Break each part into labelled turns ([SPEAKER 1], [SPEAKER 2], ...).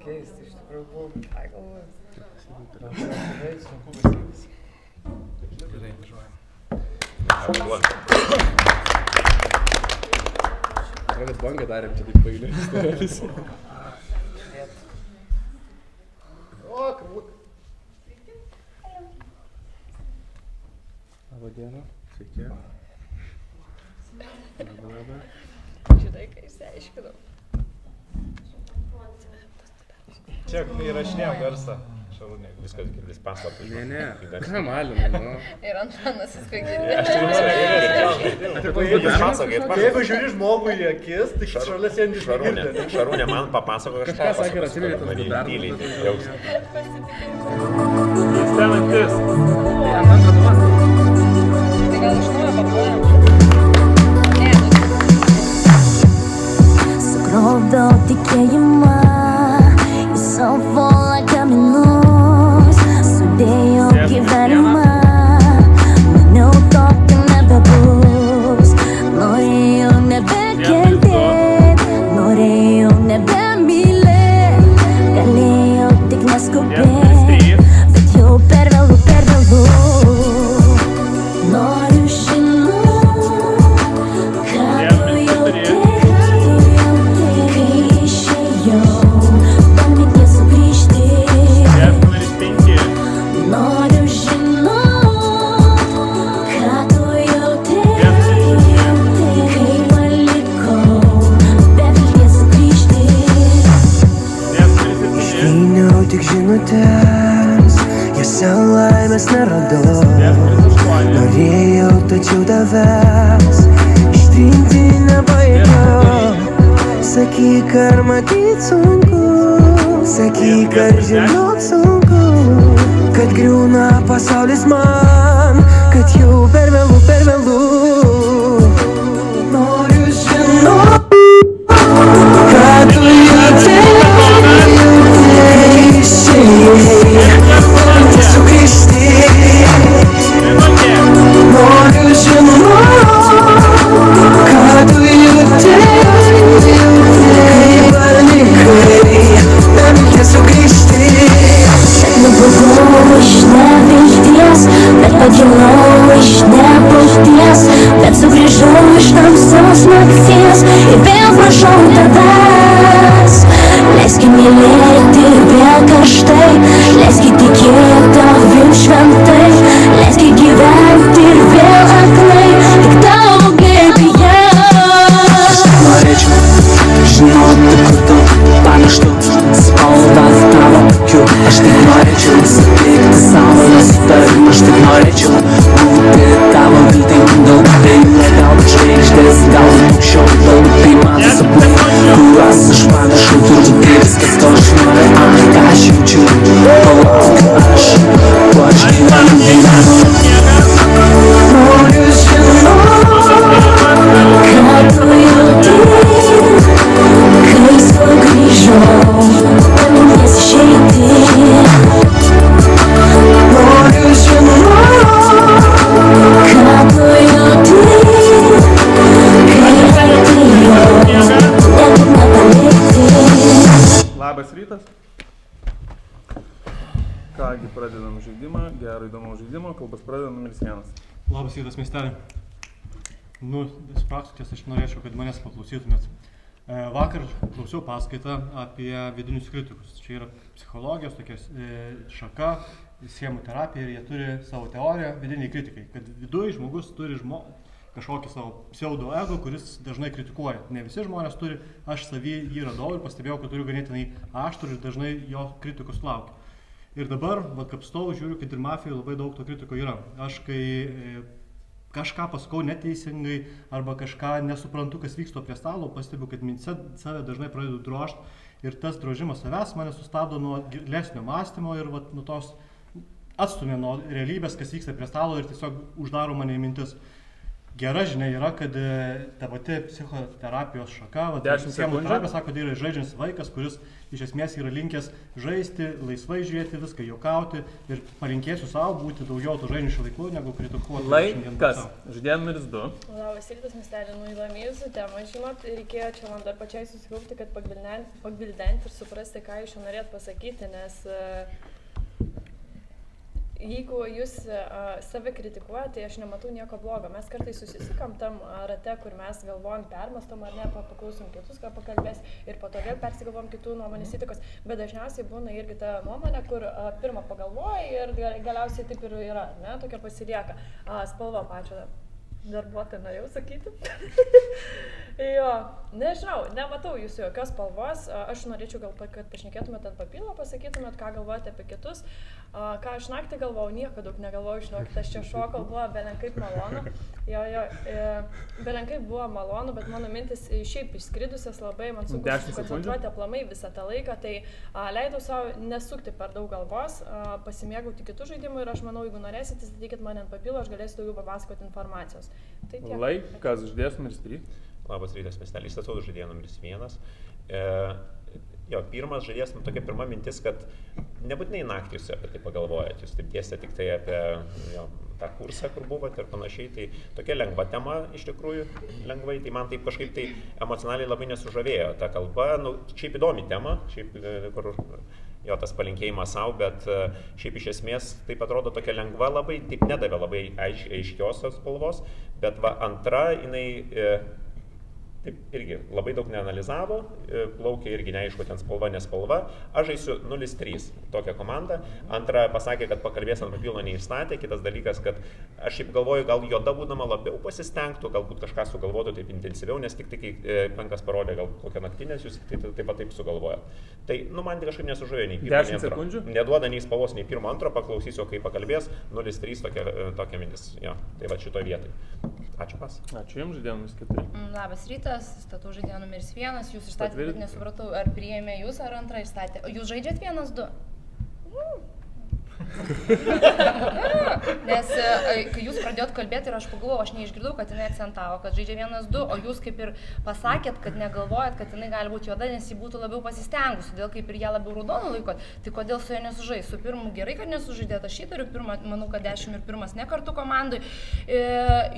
[SPEAKER 1] keista, iš tikrųjų buvo. Ai, galvoju.
[SPEAKER 2] Gerai, važiuojam.
[SPEAKER 3] Kad bangą darėm čia taip pailiais.
[SPEAKER 1] O, krūt.
[SPEAKER 3] Labą dieną. Sveiki. Labą.
[SPEAKER 1] Žinai, kai išsiaiškinau.
[SPEAKER 2] Čia įrašinėjom garsą.
[SPEAKER 4] Viskas girdės paslaptis.
[SPEAKER 3] Ne. Ką malinai, nu?
[SPEAKER 1] Ir Antanas viską
[SPEAKER 4] Papasakok.
[SPEAKER 2] Jeigu žiūri žmogui į akis, tai šalia sėdintis negirdė.
[SPEAKER 4] Šarūnė man papasako
[SPEAKER 3] kažką sakė, ir atsimeni tas
[SPEAKER 4] tyliai.
[SPEAKER 2] Jis ten akis.
[SPEAKER 3] Jam antrą duos.
[SPEAKER 1] Tai gal iš naujo papuojam?
[SPEAKER 5] Sukroviau tikėjimą į savo lagaminus, sudėjau gyvenimą, maniau tokio nebebus, norėjau nebekentėt, norėjau nebemylėt, galėjau tik neskubėt, bet jau per vėlu. Noriu žinot, ką tu jautei, kai išėjau, paminti sugrįžti. Noriu žinot, ką tu jautei, kai palikau, be vilties sugrįžti.
[SPEAKER 6] Ištyniau tik žinutės, jose laimės neradau. Norėjau, tačiau tavęs ištrinti nepajėgiau. Sakyk, ar matyt sunku, sakyk, ar žinot sunku, kad griūna pasaulis man, kad jau per vėlu. Noriu žinot, ką tu jautei, kai išėjai, paminti sugrįžti. Noriu žinot, ką tu jautei, kai palikai, paminti sugrįžti.
[SPEAKER 5] Nubuvau iš nevilties, bet pagilau iš nebūties, bet sugrįžau iš tamsios nakties ir vėl prašau tavęs. Leiski mylėti vėl karštai, leiski tikėti tavim šventai, leiski gyventi ir vėl aklai, tik tavo glėbyje.
[SPEAKER 6] Norėčiau žinoti, kur tu pamirštu spalvas tavo akių. Aš tik norėčiau suteikti savo nesutarimą. Aš tik norėčiau būti tavo viltai. Daug dėjų, galbūt žvaigždės, galbūt aukščiau, galbūt tai mano sapnai, kuriuos aš panašu, turbūt tai viskas, ko aš noriu. Ką aš jaučiu, palaukiu aš, kuo aš gyvenu gyvenu. Noriu žinot,
[SPEAKER 5] Ką tu jautei, kai sugrįžau, paminties išeiti.
[SPEAKER 6] noriu žinot,
[SPEAKER 5] Ką tu jautei, kai atėjau, net nepalikti.
[SPEAKER 7] Labas rytas. Kągi, pradedam žaidimą, gero įdomaus žaidimo, kalbas pradeda numeris 1.
[SPEAKER 8] Labas rytas, miestelį. Spraksutės, aš norėčiau, kad manęs paklausytumėt. Vakar klausiau paskaitą apie vidinius kritikus. Čia yra psichologijos tokia šaka, schemų terapija ir jie turi savo teoriją vidiniai kritikai. Kad viduje žmogus turi kažkokį savo pseudo ego, kuris dažnai kritikuoja. Ne visi žmonės turi, aš savį jį radau ir pastebėjau, kad turiu ganėtinai aštrų ir dažnai jo kritikos laukiu. Ir dabar, kapstau, žiūriu, kad ir mafijoje labai daug to kritiko yra. Aš kai kažką pasakau neteisingai arba kažką nesuprantu, kas vyksta prie stalo, pastebiu, kad mintyse save dažnai pradedu drožti ir tas drožimas savęs mane sustabdo nuo gilesnio mąstymo ir nuo tos atstumia nuo realybės, kas vyksta prie stalo ir tiesiog uždaro mane į mintis. Gera žinia yra, kad ta pati psichoterapijos šaka,
[SPEAKER 7] 10 sekundžių.
[SPEAKER 8] terapija sako, tai yra žaidžiantis vaikas, kuris iš esmės yra linkęs žaisti, laisvai žiūrėti viską, juokauti ir palinkėsiu savo būti daugiau tų žaidžiančių vaikų, negu kritikuoti.
[SPEAKER 7] Laikas. Žaidėjų numeris 2.
[SPEAKER 1] Labas rytas, miestelė, įdomi jūsų tema, žinot, reikėjo čia man dar pačiai susikaupti, kad pagvildenti ir suprasti, ką jūs čia norėt pasakyti, nes jeigu jūs save kritikuojate, tai aš nematau nieko blogo. Mes kartais susisikam tam rate, kur mes galvojam, permastom ar ne, paklausom kitus, ką pakalbės ir po to vėl persigalvom kitų nuomonės įtakos. Bet dažniausiai būna irgi ta nuomonė, kur pirmą pagalvoji ir galiausiai taip ir yra, ne, tokia pasilieka. Spalva pačio darbuotojo norėjau sakyti. Jo, nežinau, nematau jūsų jokios spalvos. Aš norėčiau gal, kad pašnekėtumėt ant papilo, pasakytumėt, ką galvojate apie kitus. Ką aš naktį galvojau, nieko daug negalvojau, žinokit, aš čia šokau, buvo belenkaip malonu. Belenkaip buvo malonu, bet mano mintis šiaip išskridusias labai, man sunku susikoncentruoti aplamai visą tą laiką, tai leidau savo nesukti per daug galvos, pasimėgauti kitų žaidimų ir aš manau, jeigu norėsite, statykit mane ant papilo, aš galėsiu daugiau papasakoti informacijos. Tai tiek.
[SPEAKER 7] Laikas. Žaidėjas numeris 3.
[SPEAKER 4] Labas rytas, miestelė, iš tiesų žaidėjas numeris 1. Jo, pirmas žaidėjas, tokia pirma mintis, kad nebūtinai naktį jūs apie tai pagalvojat, jūs taip dėsite tik tai apie tą kursą, kur buvote ir panašiai, tai tokia lengva tema iš tikrųjų, lengvai, tai man taip kažkaip tai emocionaliai labai nesužavėjo ta kalba, šiaip įdomi tema, šiaip kur jo tas palinkėjimas savo, bet šiaip iš esmės taip atrodo tokia lengva labai, taip nedavė labai aiškios spalvos, bet va antra jinai taip irgi labai daug neanalizavo, plaukė irgi neaišku ten spalva, nespalva. Aš žaisiu 0-3 tokią komandą. Antra pasakė, kad pakalbės ant papilo neįstatė. Kitas dalykas, kad aš šiaip galvoju, gal juoda būdama labiau pasistengtų, galbūt kažką sugalvotų taip intensyviau, nes tik kai Penkas parodė gal kokią naktinės, jūs taip pat taip sugalvojo. Tai, man tai kažkaip nesužavėjo nei pirmo, nei antro. Neduoda nei spalvos, nei pirmo, antro, paklausysiu, kai pakalbės. 0-3 tokia mintis. Jo, tai va šitoj vietoj. Ačiū pas.
[SPEAKER 7] Ačiū jums, žaidėjų numeris 4.
[SPEAKER 9] Labas rytas, statau žaidėją numeris 1, jūs išstatėte, bet nesupratau, ar priėmė jūs, ar antrą išstatė. O jūs žaidžiat 1-2? Nes kai jūs pradėjot kalbėti ir aš pagalvojau, aš neišgirdau, kad jinai akcentavo, kad žaidžia 1-2, o jūs kaip ir pasakėt, kad negalvojat, kad jinai gali būti juoda, nes ji būtų labiau pasistengusi, todėl kaip ir ją labiau raudoną laikot, tai kodėl su ja nesužais? Su pirmu gerai, kad nesužaidėt, aš įtariu, manau, kad 10 ir 1 ne kartu komandai.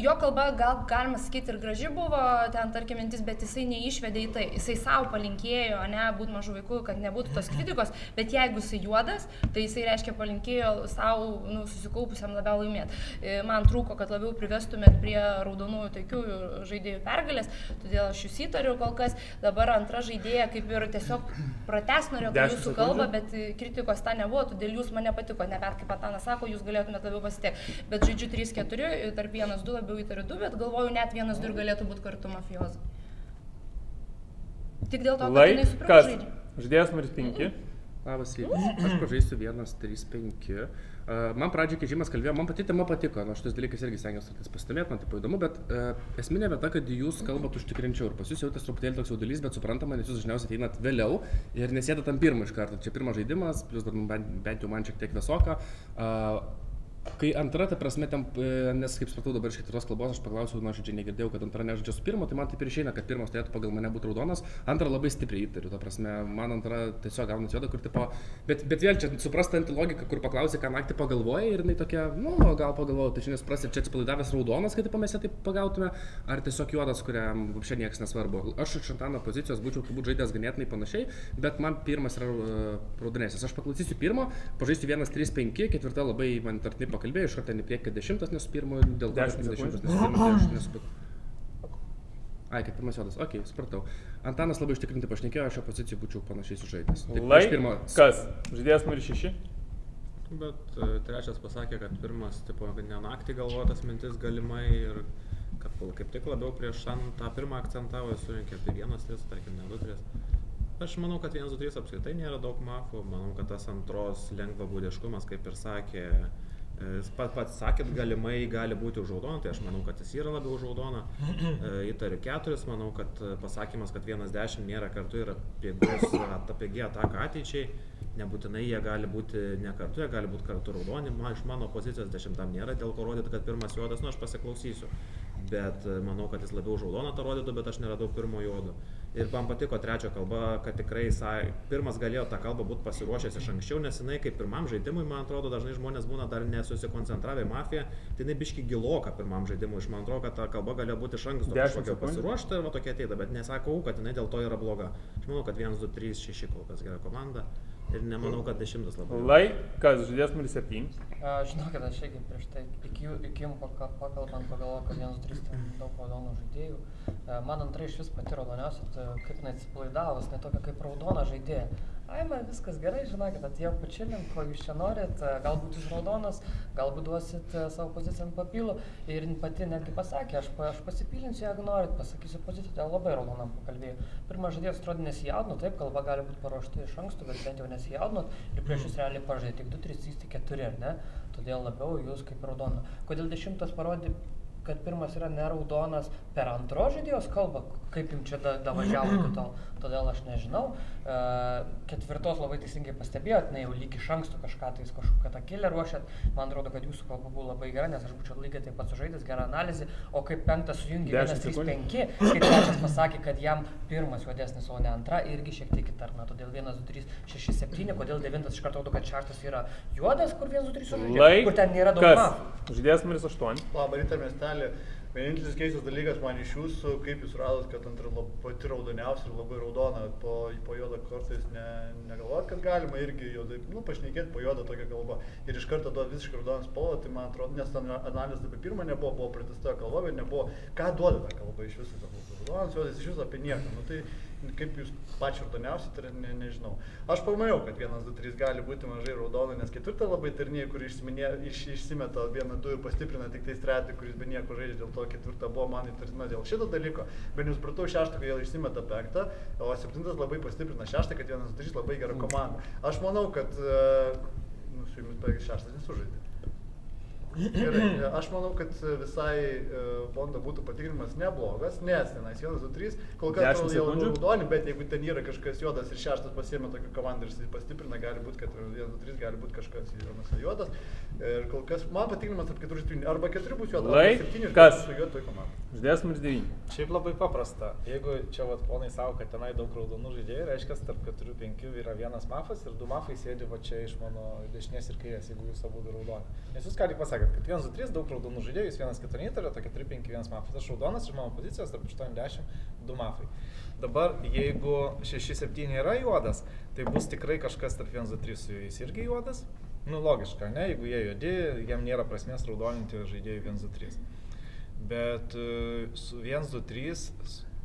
[SPEAKER 9] Jo kalba gal galima sakyti ir graži buvo, ten tarkim mintis, bet jisai neišvedė į tai, jisai savo palinkėjo, ne, būt mažų vaikų, kad nebūtų tos kritikos, bet jeigu jisai juodas, tai jisai reiškia palinkėjo savo susikaupusiam labiau laimėti. Man trūko, kad labiau privestumėt prie raudonųjų taikiųjų žaidėjų pergalės, todėl aš jūs įtariu kol kas. Dabar antra žaidėja kaip ir tiesiog pratęs norėjo jūsų kalbą, bet kritikos tą nebuvo, todėl jūs man nepatiko, nebent kaip Antanas sako, jūs galėtumėt labiau pasitikti. Bet žaidžiu 3-4, tarp 1-2 labiau įtariu 2, bet galvoju net 1-2 ir galėtų būti kartu mafijozai. Tik dėl to, kad jinai su pirmu žaidžiu.
[SPEAKER 7] Žaidėjas numeris 5.
[SPEAKER 3] Labas rytas, aš pažaisiu 1-3-5. Man pradžiai, kai Žymas kalbėjo, man pati tema patiko, šitas dalykas irgi stengiuosi pasidomėti, man taip įdomu, bet esminė vieta, kad jūs kalbat užtikrinčiau ir pas jūs jautės truputėlį toks jaudulys, bet suprantama, nes jūs dažniausiai ateinat vėliau ir nesėdat ant pirmo iš karto. Čia pirmas žaidimas, plus dar bent jau man šiek tiek vėsoka. Kai antra, tai prasme, nes kaip supratau dabar iš kitos kalbos, aš paklausiau, nuoširdžiai negirdėjau, kad antra nežaidžia su pirmo, tai man taip ir išeina, kad pirmas turėtų pagal mane būti raudonas, antra labai stipriai įtariu, ta prasme, man antra tiesiog gauna juoda, kur tipo, bet vėl čia suprastanti logika, kur paklausė, ką naktį pagalvojai ir jinai tokia, gal pagalvojau, tai čia nesuprasti, čia atsipalaidavęs raudonas, kad mes ją taip pagautume, ar tiesiog juodas, kuriam šiandien niekas nesvarbu. Aš iš Antano pozicijos būčiau turbūt žaidęs ganėtinai panašiai, bet man pirmas yra raudonesnis. Aš paklausysiu pirmo, pažaisiu 1-3-5, ketvirta labai man tartiniai pakalbėjau, iš karto ten į priekį 10, nes pirmo dėl to 10, nes Ai, kaip pirmas juodas, okei, supratau. Antanas labai užtikrinti pašnekėjo, aš jo pozicijų būčiau panašiai sužaidęs.
[SPEAKER 7] Laikas. Žaidėjas numeris 6.
[SPEAKER 10] Bet trečias pasakė, kad pirmas, tipo, kad ne naktį galvotas mintis galimai ir kad kaip tik labiau prieš tą pirmą akcentavo, surinkė tai 1-3, tarkim, ne 2-3. Aš manau, kad 1-2-3 apskritai nėra daug mafų, manau, kad tas antros lengvabūdiškumas, kaip ir sakė, pats sakėt, galimai gali būti už raudoną, tai aš manau, kad jis yra labiau už raudoną. Įtariu 4, manau, kad pasakymas, kad 1-10 nėra kartu yra pigi ataka ateičiai. Nebūtinai jie gali būti ne kartu, jie gali būti kartu raudoni. Iš mano pozicijos 10 nėra, dėl ko rodyti, kad pirmas juodas, aš pasiklausysiu. bet manau, kad jis labiau už raudoną tą rodytų, bet aš neradau pirmo juodo. Ir man patiko trečio kalba, kad tikrai pirmas galėjo tą kalbą būti pasiruošęs iš anksčiau, nes jinai kaip pirmam žaidimui, man atrodo, dažnai žmonės būna dar nesusikoncentravę į mafiją, tai jinai biški giloka pirmam žaidimui. Iš man atrodo, kad ta kalba galėjo būti iš anksto kažkokio pasiruošta ir va tokia ateita, bet nesakau, kad jinai dėl to yra bloga. Aš manau, kad 1, 2, 3, 6 kol kas gera komanda. Ir nemanau, kad 10 labai.
[SPEAKER 7] Laikas, žaidėjas numeris 7.
[SPEAKER 11] Žinokit, aš irgi prieš tai iki jums pakalbant pagalvoju, kad 1, 2, 3 daug raudonų žaidėjų. Man antrai iš vis pati raudoniausia, kaip jinai atsipalaidavus, ne tokia kaip raudona žaidėja. Ai, man viskas gerai, žinokit, atėjau pačilint, ko jūs čia norit, galbūt jūs raudonas, galbūt duosit savo poziciją ant papilų. Ir pati netgi pasakė, aš pasipilinsiu, jeigu norit, pasakysiu poziciją, tai labai raudonam pakalbėjau. Pirmas žaidėjas atrodo nesijaudino, taip, kalba gali būti paruošta iš anksto, bet bent jau nesijaudinot ir prieš jūs realiai pažaidė tik 2, 3, jis tik 4, ar ne? Todėl labiau jūs kaip raudona. Kodėl 10 parodė, kad pirmas yra neraudonas per antro žaidėjos kalbą, kaip jums čia davažiavo iki tol, todėl aš nežinau. Ketvirtos labai teisingai pastebėjot, jau lyg iš anksto kažką tais kažkokią tą kilę ruošiat. Man atrodo, kad jūsų kalba buvo labai gera, nes aš būčiau lygiai taip pat sužaidęs, gerą analizę, o kaip penktas sujungė 1, 3, 5, kaip trečias pasakė, kad jam pirmas juodesnis, o ne antra, irgi šiek tiek įtarna. Todėl 1, 2, 3, 6, 7, kodėl 9 iš karto rodo, kad 6 yra juodas, kur 1, 2, 3 sužaidė, kur ten nėra daug mafų.
[SPEAKER 7] Žaidėjas numeris 8.
[SPEAKER 2] Labą rytą, miestelį. Vienintelis keistas dalykas man iš jūsų, kaip jūs radot, kad antra pati raudoniausia ir labai raudona, po juodą kartais negalvojat, kad galima irgi juodai, pašnekėti po juodą tokią kalbą ir iš karto duot visiškai raudoną spalvą, tai man atrodo, nes ten analizė apie pirmą nebuvo, buvo pritestuoja kalba, bet nebuvo, ką duoda ta kalba iš viso, raudonas juodas iš viso apie nieką, tai kaip jūs pačiu raudoniausi, tai nežinau. Aš pamaniau, kad 1, 2, 3 gali būti mažai raudona, nes ketvirta labai tarnė, kur išsimeta 1, 2 ir pastiprina tik tais tretį, kuris be nieko žaidžia, dėl to ketvirta buvo man įtartina dėl šito daliko, bet jūs pratau 6, kodėl išsimeta 5, o 7 labai pastiprina 6, kad 1, 2, 3 labai gera komanda. Aš manau, kad su jumis 6 nesužaidė. Gerai, aš manau, kad visai fondo būtų patikrinimas neblogas, nes tenais 1, 2, 3, kol kas jau raudoni, bet jeigu ten yra kažkas juodas ir 6 pasiėmė tokią komandą ir pastiprina, gali būti, kad 1, 2, 3 gali būti kažkas juodas. Ir kol kas man patikrinimas tarp 4 7, arba 4 bus juodas, arba 7 ir 4 su juodu toj komandai.
[SPEAKER 7] Žaidėjas numeris 9.
[SPEAKER 12] Šiaip labai paprasta. Jeigu čia ponai savo, kad tenai daug raudonų žaidėjų, reiškia, tarp 4 5 yra vienas mafas ir 2 mafai sėdi va čia iš mano dešinės ir kairės, jeigu jūs abu raudoni. Nes jūs ką tik pasakėt, kad 1, 2, 3 daug raudonų žaidėjų, jūs 1, 4 neįtarė, tai 4 5 1 mafas. Aš raudonas iš mano pozicijos, tarp 8 10 2 mafai. Dabar jeigu 6 7 yra juodas, tai bus tikrai kažkas tarp 1, 2, 3 su jais irgi juodas. Logiška, ne? Jeigu jie juodi, jiem nėra prasmės raudoninti žaidėjų 1, 2, 3. Bet su 1, 2, 3,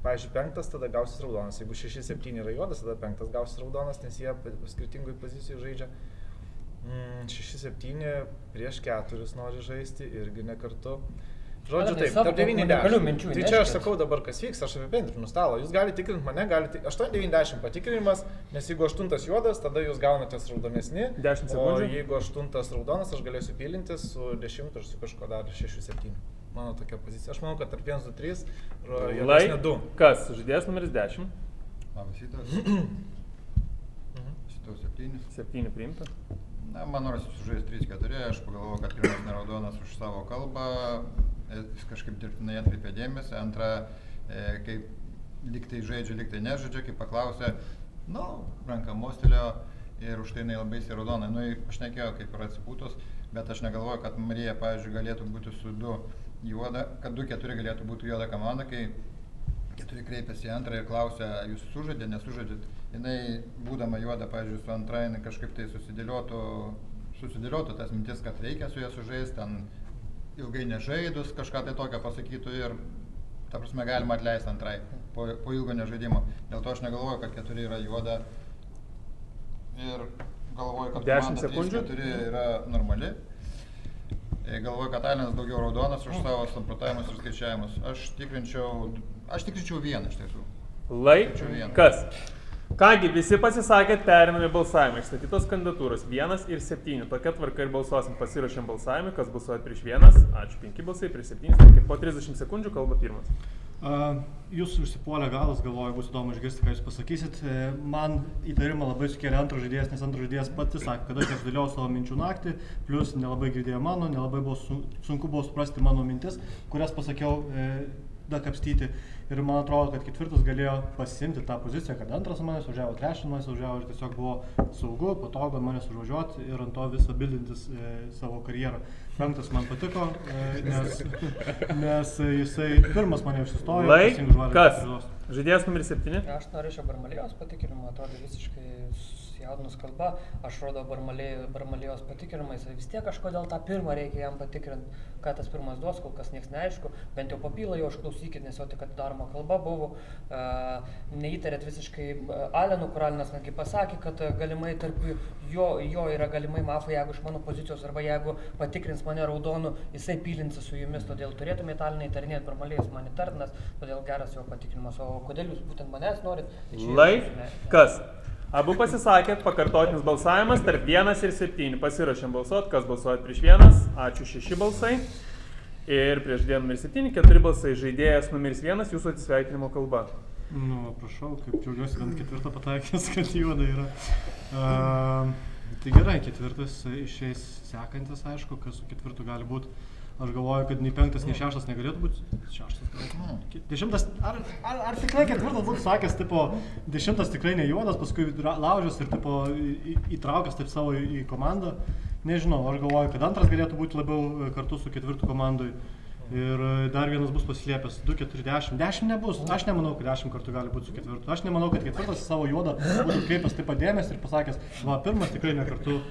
[SPEAKER 12] pavyzdžiui, 5 tada gausis raudonas. Jeigu 6, 7 yra juodas, tada 5 gausis raudonas, nes jie skirtingoj pozicijų žaidžia. 6, 7 prieš 4 nori žaisti irgi ne kartu. Žodžiu taip, tarp 9 10. Tai čia aš sakau dabar, kas vyks, aš apibendrinu stalo. Jūs galite tikrinti mane, 8, 9, 10 patikrinimas, nes jeigu 8 juodas, tada jūs gaunatės raudonesni.
[SPEAKER 7] 10 sekundžių.
[SPEAKER 12] O jeigu 8 raudonas, aš galėsiu pilintis su 10 ir su kažko dar 6, 7. Mano tokia pozicija. Aš manau, kad tarp 1, 2, 3 juodesnė 2.
[SPEAKER 7] Kas? Žaidėjas numeris 10.
[SPEAKER 13] Labas rytas. Šitau 7.
[SPEAKER 7] 7 priimta.
[SPEAKER 13] Na, man norisi sužais 3-4, aš pagalvojau, kad pirmas neraudonas už savo kalbą, jis kažkaip dirbtinai atkreipė dėmesį, antra, kaip liktai žaidžia, liktai nežaidžia, kaip paklausė, ranką mostelėjo ir už tai jinai labai įsiraudona. Aš nekėjau kaip yra atsipūtos, bet aš negalvoju, kad Marija, pavyzdžiui, galėtų būti su 2 juoda, kad 2-4 galėtų būti juoda komanda, kai 4 kreipėsi į antrą ir klausė, jūs sužaidė, nesužaidėt. Jinai, būdama juoda, pavyzdžiui, su antra, jinai kažkaip tai susidėliotų tas mintis, kad reikia su ja sužaisti, ten ilgai nežaidus, kažką tai tokio pasakytų ir, ta prasme, galima atleisti antrai po ilgo nežaidimo. Dėl to aš negalvoju, kad 4 yra juoda ir galvoju, kad komanda 3-4 yra normali. Galvoju, kad Alinas daugiau raudonas už savo samprotavimus ir skaičiavimus. Aš tikrinčiau 1 iš tiesų.
[SPEAKER 7] Laikas. Kągi, visi pasisakėt, perinami balsavimai. Išstatytos kandidatūros 1 ir 7. Tokia tvarka ir balsuosim. Pasiruošėm balsavimui, kas balsuojat prieš 1. Ačiū, 5 balsai, prieš 7. Po 30 sekundžių kalba pirmas.
[SPEAKER 8] Jūs užsipuolė galas, galvoju, bus įdomu išgirsti, ką jūs pasakysit. Man įtarimą labai sukėlė antras žaidėjas, nes antras žaidėjas pati sakė, kad aš išdėliau savo minčių naktį, plus nelabai girdėjo mano, nelabai buvo sunku buvo suprasti mano mintis, kurias pasakiau dakapstyti. Ir man atrodo, kad ketvirtas galėjo pasiimti tą poziciją, kad antras manęs užžiavo, trečias manęs užžiavo ir tiesiog buvo saugu, patogu manęs užvažiuoti ir ant to visą bildintis savo karjerą. Penktas man patiko, nes jisai pirmas mane išsistojo.
[SPEAKER 7] Kas? Žaidėjas numeris 7?
[SPEAKER 11] Aš norėčiau Barmalijos patikrinimą, atrodo visiškai jaudinus kalba. Aš rodau Barmalijos patikrinimą, jis vis tiek kažkodėl tą pirmą reikia jam patikrinti, ką tas pirmas duos, kol kas nieks neaišku. Bent jau papilą jo išklausykit, nes jau tik atidaroma kalba buvo. Neįtarėt visiškai Alenų, kur Alenas netgi pasakė, kad galimai tarp jo yra galimai mafai, jeigu iš mano pozicijos, arba jeigu patikrins mane raudonu, jisai pylinsi su jumis, todėl turėtumėte Alenai įtarinėti, Barmalijos man įtartinas, todėl geras jo patikrinimas. O kodėl jūs būtent manęs norit?
[SPEAKER 7] Kas? Abu pasisakėt, pakartotinis balsavimas tarp 1 ir 7. Pasirašėm balsuot, kas balsuojat prieš 1, ačiū 6 balsai. Ir prieš žaidėją numeris 7, 4 balsai. Žaidėjas numeris 1, jūsų atsisveikinimo kalba.
[SPEAKER 8] Nu, prašau, kaip džiaugiuosi, bent ketvirtą pataikęs, kad juoda yra. Tai gerai, ketvirtas išeis sekantis, aišku, kas su ketvirtu gali būti. Aš galvoju, kad nei penktas, nei šeštas negalėtų būti. Šeštas galėtų. Dešimtas, ar tikrai ketvirtas būtų sakęs, tipo, dešimtas tikrai ne juodas, paskui laužęs ir tipo įtraukęs taip savo į komandą. Nežinau, aš galvoju, kad antras galėtų būti labiau kartu su ketvirtu komandai. Ir dar vienas bus paslėpęs, 2, 4, 10. 10 nebus. Aš nemanau, kad 10 kartų gali būti su ketvirtu. Aš nemanau, kad ketvirtas savo juodą būtų kreipęs taip padėmės ir pasakęs, va, pirmas tikrai ne kartu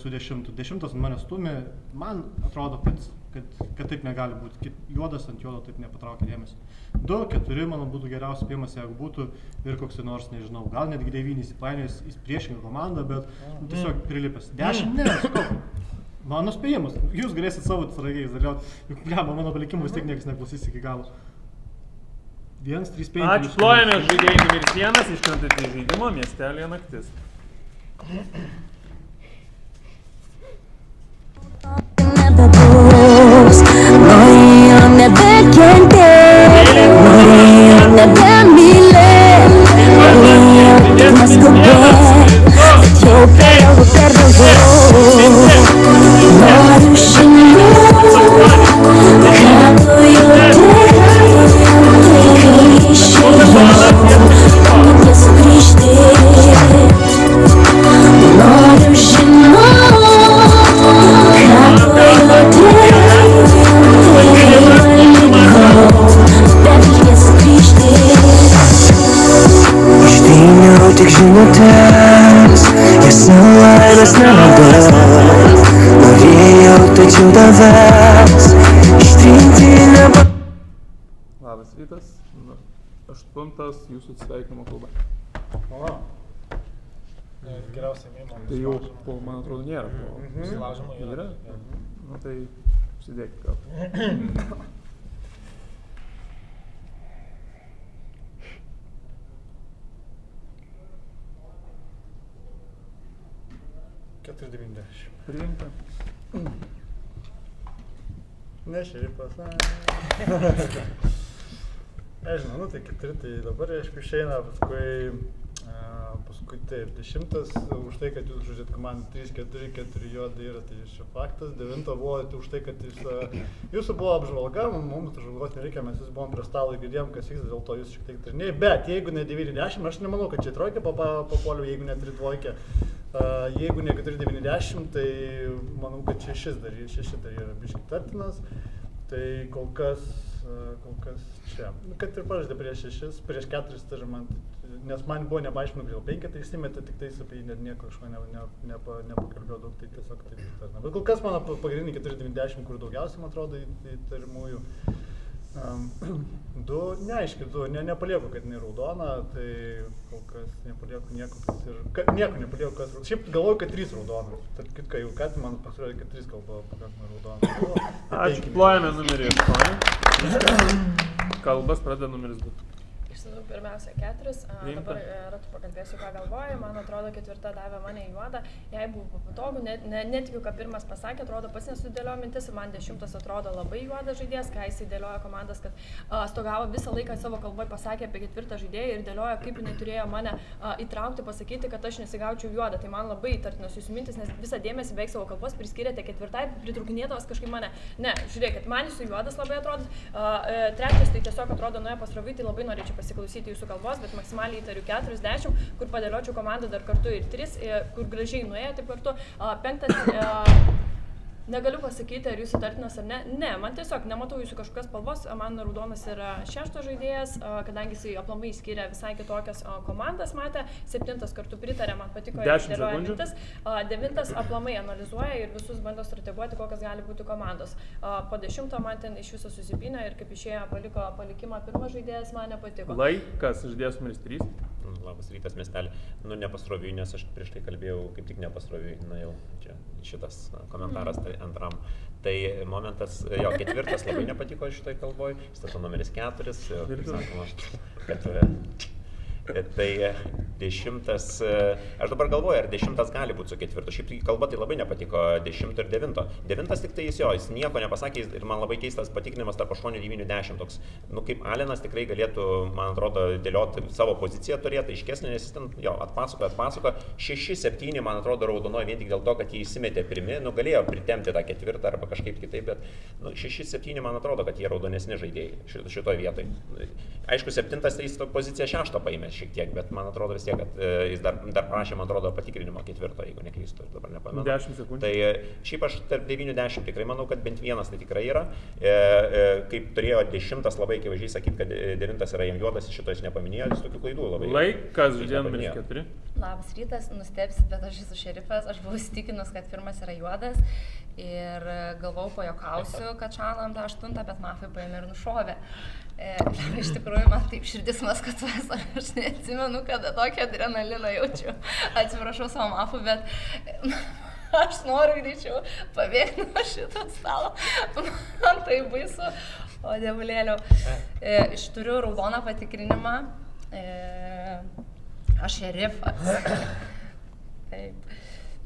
[SPEAKER 8] su 10. 10 mane stumė, man atrodo, kad taip negali būti. Juodas ant juodo taip nepatraukia dėmesį. 2, 4 mano būtų geriausias spėjimas, jeigu būtų ir koks nors, nežinau, gal netgi 9 įsipainiojęs į priešingą komandą, bet tiesiog prilipęs. 10 ne, skau. Mano spėjimas, jūs galėsit savo atsargiais dalyvauti, juk mano palikimų vis tiek niekas neklausys iki galo. 1, 3, 5.
[SPEAKER 7] Ačiū, plojame žaidėjai numeris 1, iškrentate į žaidimo miestelėje naktis.
[SPEAKER 5] Norėjo nebekentėti, norėjo nebemylėti, norėjo tik neskubėti, bet jau per vėlu. Noriu žinoti, ką tu jauti, kai išėjau, nesugrįžti. Noriu žinoti, ką tu jauti, kai palikau, bet nesugrįžti. Ištyniau tik žinutės, jas nelaimės neradau. Norėjau, tačiau tavęs ištrinti nepa...
[SPEAKER 7] Labas rytas, 8 jūsų atsisveikinimo kalba.
[SPEAKER 12] O, geriausiai mėmą.
[SPEAKER 7] Tai jau, man atrodo, nėra.
[SPEAKER 12] Įsilaužimo yra.
[SPEAKER 7] Nu tai, užsidėkit gal. Priimta.
[SPEAKER 2] Ne, šerifas. Nežinau, nu tai 4, tai dabar aišku išeina, paskui taip, 10 už tai, kad jūs žaidžiat komandą 3, 4, 4 juodai yra, tai čia faktas. 9 buvo už tai, kad jūsų buvo apžvalga, mums apžvalgos nereikia, mes visi buvom prie stalo ir girdėjom, kas vyksta, dėl to jūs šiek tiek treniai. Bet jeigu ne 9-10, aš nemanau, kad čia trojkė papoliu, jeigu ne 3-2. Jeigu ne 4-90, tai manau, kad 6 dar yra biškai tartinas. Tai kol kas čia. Kad ir pažadė prieš 6, prieš 4, tai man, nes man buvo nepaaiškinu, kodėl 5, tai įsimetė tik tais apie jį ir nieko kažko nepakalbėjau daug, tai tiesiog taip tartina. Bet kol kas mano pagrindiniai 4-90, kur daugiausiai, man atrodo, įtarimųjų. 2, neaiškiai, 2, nepalieku, kad jinai raudona, tai kol kas nepalieku nieko, kas ir... Nieko nepalieku, kas raudona. Šiaip galvoju, kad 3 raudonas. Tarp kitką, jau ką, man pasirodė, kad 3 kalba pakankamai raudona.
[SPEAKER 7] Ačiū, plojame numerį 8. Kalbas pradeda numeris 2.
[SPEAKER 1] Išsidau pirmiausia 4, dabar ratu pakalbėsiu, ką galvoju, man atrodo 4 davė mane į juodą, jai buvo patogu, netikiu, ką pirmas pasakė, atrodo pats nesudėliojo mintis, man 10 atrodo labai juodas žaidėjas, ką jisai dėliojo komandas, kad stogavo visą laiką savo kalboje pasakė apie 4 žaidėją ir dėliojo, kaip jinai turėjo mane įtraukti, pasakyti, kad aš nesigaučiau juodą, tai man labai įtartinos jūsų mintis, nes visą dėmesį beveik savo kalbos priskyrėte 4, pritraukinėdavas kažkaip mane, ne, žiūrėkit, man jūsų juodas labai atrodo, 3 tai tiesiog atrodo nuėjo pasroviai, tai labai norėčiau pasiklausyti jūsų kalbos, bet maksimaliai įtariu 40, kur padėliočiau komandą dar kartu ir 3, kur gražiai nuėjo taip kartu. 5, negaliu pasakyti, ar jūs įtartinas ar ne. Ne, man tiesiog nematau jūsų kažkokios spalvos, man raudonas yra 6 žaidėjas, kadangi jisai aplamai skiria visai kitokias komandas, matė, 7 kartu pritarė, man patiko, dėlioja mintis, 9 aplamai analizuoja ir visus bando strateguoti, kokios gali būti komandos. Po 10 man ten iš viso susipynė ir kaip išėjo palikimą pirmas žaidėjas, man nepatiko.
[SPEAKER 7] Laikas, žaidėjas numeris 3.
[SPEAKER 4] Labas rytas, miestelį. Nu, nepasroviui, nes aš prieš tai kalbėjau kaip tik nepasroviui, na jau čia šitas komentaras tai antram. Tai momentas, jo, 4 labai nepatiko šitoj kalboj, stato numeris 4, sakoma, kad tai 10, aš dabar galvoju, ar 10 gali būti su 4, šiaip kalba tai labai nepatiko 10 ir 9. 9 tik tai jis nieko nepasakė ir man labai keistas patikrinimas tarp 8, 9, 10 toks, nu kaip Alenas tikrai galėtų, man atrodo, dėlioti savo poziciją turėti aiškesnį, nes jis ten jo atpasako, 6, 7 man atrodo raudonoja vien tik dėl to, kad jie įsimetė pirmi, nu galėjo pritemti tą 4 arba kažkaip kitaip, bet nu, 6, 7 man atrodo, kad jie raudonesni žaidėjai šitoj vietoj. Aišku, 7 tai jis poziciją 6 paėmė šiek tiek, bet man atrodo vis tiek, kad jis dar prašė, man atrodo, patikrinimo 4, jeigu neklystu, aš dabar nepamenu.
[SPEAKER 7] 10 sekundžių.
[SPEAKER 4] Tai šiaip aš tarp 9-10 tikrai manau, kad bent vienas tai tikrai yra. Kaip turėjo 10 labai akivaizdžiai sakyti, kad 9 yra jam juodas, šito jis nepaminėjo, jis tokių klaidų labai.
[SPEAKER 7] Laikas, žaidėjas numeris 4.
[SPEAKER 9] Labas rytas, nustebsit, bet aš esu šerifas, aš buvau įsitikinus, kad pirmas yra juodas ir galvau pajokausiu, kad šaunam tą 8, bet mafai paėmė ir nušovė. Iš tikrųjų, man taip širdis maskatuojas, aš neatsimenu, kada tokį adrenaliną jaučiu. Atsiprašau savo mafų, bet aš noriu greičiau pabėgti nuo šito stalo. Man tai baisu. O dievulėliau. Iš turiu raudoną patikrinimą. Aš šerifas. Taip.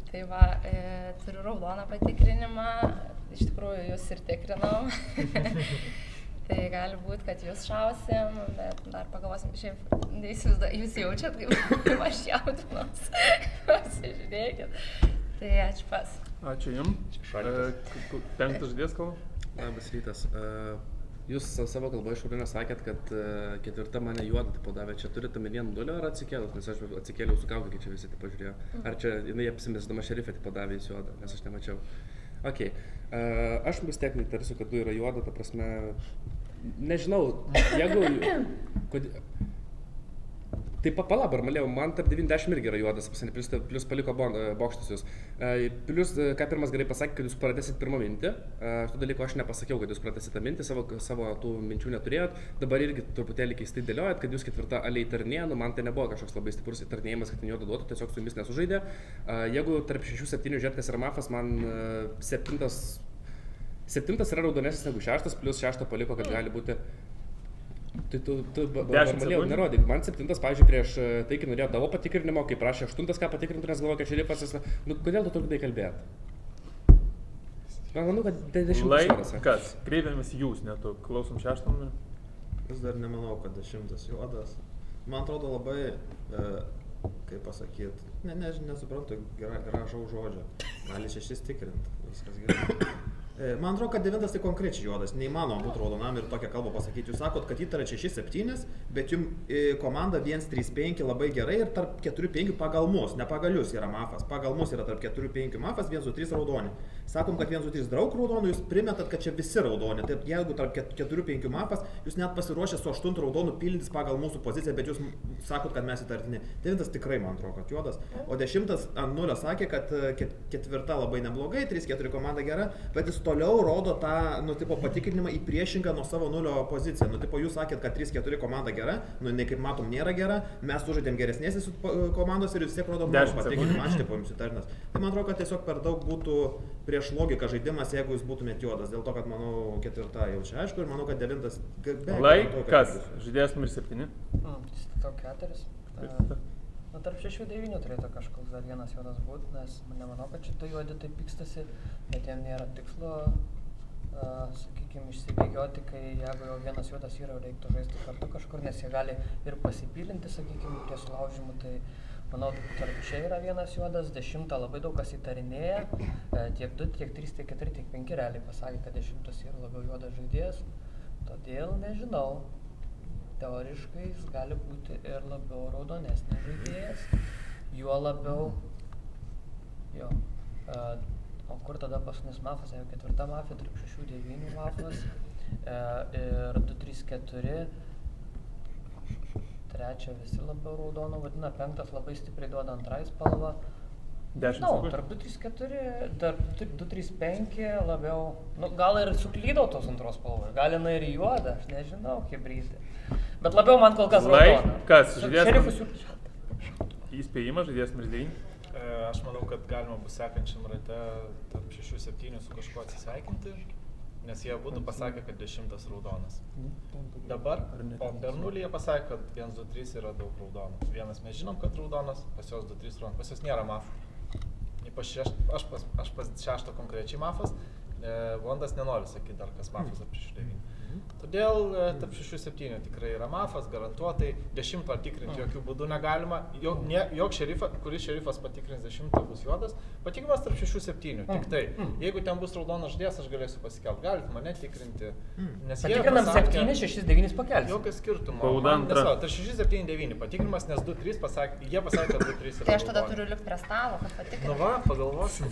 [SPEAKER 9] Tai va, turiu raudoną patikrinimą. Iš tikrųjų, jūs ir tikrinau. Tai gali būti, kad jūs šausim, bet dar pagalvosim, šiaip neįsivaizduoju, jūs jaučiat, kaip aš jaudinuos. Pasižiūrėkit. Tai ačiū pas.
[SPEAKER 7] Ačiū jums. 5 žaidėjas kalba.
[SPEAKER 3] Labas rytas. Jūs savo kalboje Šarūnė sakėt, kad 4 mane juodą tipo davė. Čia turite omenyje 0 ar atsikėlus, nes aš atsikėliau su kauke, kai čia visi tipo žiūrėjo. Ar čia jinai apsimesdama šerifė tipo davė jūs juodą, nes aš nemačiau. Ok, aš vis tiek netarsiu, kad 2 yra juoda, ta prasme, nežinau, jeigu, tai palabar, malėjau, man tarp 90 irgi yra juodas, plus paliko bokštus jūs. Plus, ką pirmas gerai pasakė, kad jūs pratęsit pirmą mintį, tų dalykų aš nepasakiau, kad jūs pratęsit tą mintį, savo tų minčių neturėjot, dabar irgi truputėlį keistai dėliojat, kad jūs 4 aliai įtarnėja, nu man tai nebuvo kažkoks labai stiprus įtarnėjimas, kad ten juodą duotų, tiesiog su jumis nesužaidė. Jeigu tarp 6-7 žiūrėt, kas yra mafas, man 7 yra raudonesnis negu 6, plus 6 paliko, kad gali būti. Tai tu normaliai nerodyk. Man 7, pavyzdžiui, prieš tai, kai norėjo tavo patikrinimo, kai prašė 8, ką patikrintų, nes galvoju, kad šerifas, nu kodėl tu trukdai kalbėt? Man manau, kad 10
[SPEAKER 7] Laikas. Kreipiamės jūs, ne tu. Klausom 6 numerį.
[SPEAKER 10] Vis dar nemanau, kad 10 juodas. Man atrodo labai, kaip pasakyt, nesuprantu gražaus žodžio. Gali 6 tikrint, viskas gerai. Man atrodo, kad 9 tai konkrečiai juodas, neįmanoma būtų raudonam ir tokią kalbą pasakyti. Jūs sakot, kad įtarė 6-7, bet jums komanda 1-3-5 labai gerai ir tarp 4-5 pagal mus, ne pagal jūs yra mafas. Pagal mus yra tarp 4-5 mafas, 1-3 raudoni. Sakom, kad 1-3 draug raudonų, jūs primetat, kad čia visi raudoni. Tai jeigu tarp 4-5 mafas, jūs net pasiruošę su 8 raudonų pildytis pagal mūsų poziciją, bet jūs sakot, kad mes įtartini. 9 tikrai man atrodo, kad juodas. O 10 ant 0 sakė, kad 4 labai neblogai, 3-4 komanda gera, bet jis
[SPEAKER 14] toliau rodo tą, nu, tipo, patikrinimą į priešingą nuo savo nulio poziciją. Nu, tipo, jūs sakėt, kad 3-4 komanda gera, nu, ne kaip matom, nėra gera, mes sužaidėm geresnės komandos ir vis tiek rodom patikrinimą, aš tipo jums įtartinas. Tai man atrodo, kad tiesiog per daug būtų prieš logiką žaidimas, jeigu jūs būtumėt juodas. Dėl to, kad manau, 4 jau čia aišku ir manau, kad 9
[SPEAKER 7] Laikas, žaidėjas numeris 7.
[SPEAKER 11] Statau 4. Na, tarp 6-9 turėtų kažkoks dar vienas juodas būti, nes nemanau, kad šitą juodį taip pykstasi, bet jiem nėra tikslo, sakykime, išsibėgioti, kai jeigu jau vienas juodas yra, reiktų žaisti kartu kažkur, nes jie gali ir pasipylinti, sakykime, prie sulaužimų, tai manau, tarp čia yra vienas juodas, 10 labai daug kas įtarinėja, tiek 2, tiek 3, tiek 4, tiek 5 realiai pasakė, kad 10 yra labiau juodas žaidėjas, todėl nežinau. Teoriškai jis gali būti ir labiau raudonesnis žaidėjas, juo labiau, jo, o kur tada paskutinis mafas, jau 4 mafija, tarp 6-9 mafas, ir 2-3-4, 3 visi labiau raudono vadina, 5 labai stipriai duoda antrai spalvą, tarp 2-3-4, tarp 2-3-5 labiau, nu gal ir suklydau tos antros spalvos, gal jinai ir juoda, aš nežinau, kaip bryti. Bet labiau man kol kas raudona.
[SPEAKER 7] Kas, žaidėjas? Įspėjimas, žaidėjas numeris 9.
[SPEAKER 12] Aš manau, kad galima bus sekančiam rate tarp 6-7 su kažkuo atsisveikinti, nes jie būtų pasakė, kad 10 raudonas. Dabar, o per nulį jie pasakė, kad 1-2-3 yra daug raudonų. Vienas mes žinom, kad raudonas, pas juos 2-3 raudonas, pas juos nėra mafų. Aš pas 6 konkrečiai mafas, Vondas nenori sakyti dar, kas mafas ar prieš 9. Todėl tarp 6-7 tikrai yra mafas, garantuotai 10 patikrinti jokių būdų negalima, jok šerifas, kuris šerifas patikrins 10 bus juodas, patikrinimas tarp 6-7, tik tai. Jeigu ten bus raudonas žaidėjas, aš galėsiu pasikelti, galite mane tikrinti.
[SPEAKER 11] Patikrinam 7-6-9 pakelti.
[SPEAKER 12] Jokio skirtumo. Tarp 6-7-9 patikrinimas, nes 2-3 pasakė, jie pasakė, kad 2-3 yra raudoni.
[SPEAKER 9] Tai aš tada turiu likti prie stalo, kad patikrinti.
[SPEAKER 12] Nu va, pagalvosim,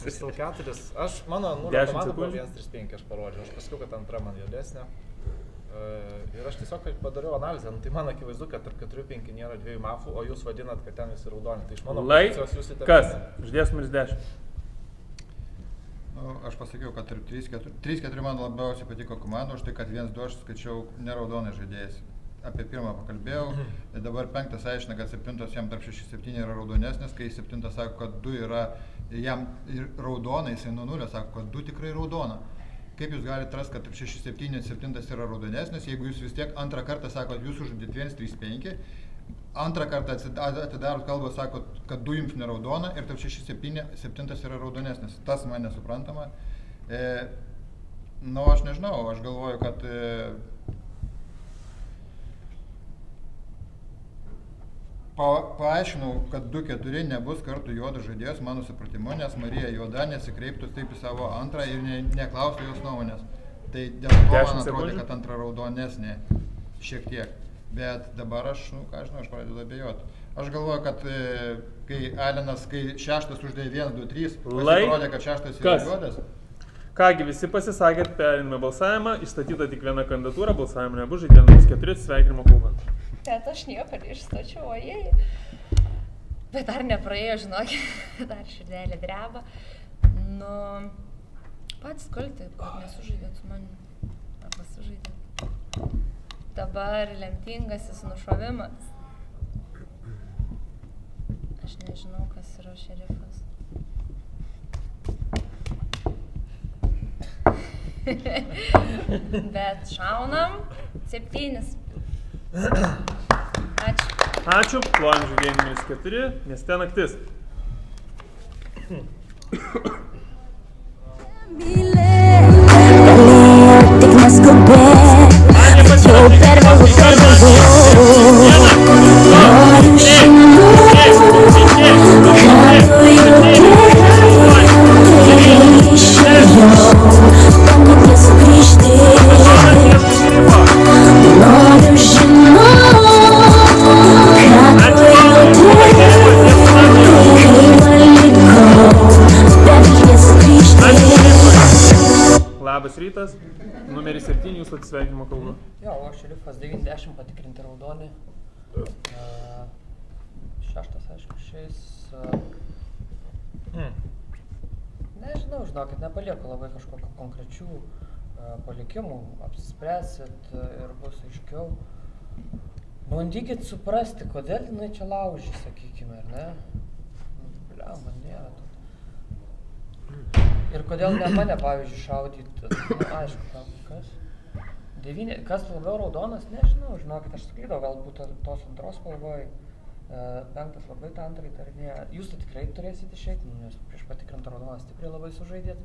[SPEAKER 12] visų 4. Aš, mano nulio komanda buvo 1-3-5, aš parodžiau, aš pasakiau, kad antra man juodesnė. Ir aš tiesiog padariau analizę, tai man akivaizdu, kad tarp 4-5 nėra 2 mafų, o jūs vadinat, kad ten visi raudoni. Tai iš mano pozicijos jūs įtartinė.
[SPEAKER 7] Kas? Žaidėjas numeris 10.
[SPEAKER 13] Nu, aš pasakiau, kad tarp 3-4 man labiausiai patiko komanda, už tai, kad 1-2 aš skaičiau neraudonai žaidėjas. Apie pirmą pakalbėjau, dabar 5 aiškina, kad 7 jam tarp 6-7 yra raudonesnis, kai 7 sako, kad 2 yra jam raudonai, jisai nuo 0 sako, kad 2 tikrai raudona. Kaip jūs galite rasti, kad 6-7 yra raudonesnis, jeigu jūs vis tiek antrą kartą sakot, jūs užžaidėt 1-3-5, antrą kartą atidarot kalbą, sakot, kad 2 jums neraudona ir tarp 6-7 yra raudonesnis. Tas man nesuprantama. Nu, aš nežinau, aš galvoju, kad paaiškinau, kad 2-4 nebus kartu juodas žaidėjas, mano supratimu, nes Marija juoda nesikreiptų taip į savo antrą ir neklaustų jos nuomonės. Tai dėl to man atrodė, kad antra raudonesnė šiek tiek. Bet dabar aš, nu, ką žinau, aš pradedu abejoti. Aš galvoju, kad kai 6 uždėjo 1-2-3, pasirodė, kad 6 yra juodas.
[SPEAKER 7] Kągi, visi pasisakėt, perėmėme balsavimą, išstatyta tik viena kandidatūra, balsavimą nebus, žaidėjas numeris 4, sveikinimo kalbant.
[SPEAKER 9] Bet aš nieko neišstačiau, ojei. Bet dar nepraėjo, žinokit, dar širdelė dreba. Nu, patys kalti, kad nesužaidėt su manim. Arba sužaidėt. Dabar lemtingasis nušovimas. Aš nežinau, kas yra šerifas. Bet šaunam 7. Ačiū.
[SPEAKER 7] Ačiū, plojam žaidėjai numeris 4, mieste naktis.
[SPEAKER 5] Tik neskubėk, jau per vėlu, noriu žinoti, ką tu jauti, išėjau, bandyk nesugrįžti, noriu žinoti, ką tu jauti, kai man likau, beveik nesugrįžti.
[SPEAKER 7] Labas rytas, numeris 7, jūsų atsisveikinimo kalba.
[SPEAKER 11] Jo, o šerifas 90 patikrinti raudonį. 6, aišku, šiais... Nežinau, žinokit, nepalieku labai kažkokių konkrečių palikimų, apsispręsit ir bus aiškiau. Bandykit suprasti, kodėl jinai čia laužė, sakykime, ar ne? Bliamba, nėra to. Ir kodėl ne mane, pavyzdžiui, šaudyti, aišku, kas? Kas labiau raudonas, nežinau, žinokit, aš suklydau, galbūt tos antros spalvoj, penktas labai tą antrą įtarinėja. Jūs tai tikrai turėsite išeiti, nes prieš patikrintą raudoną stipriai labai sužaidėt.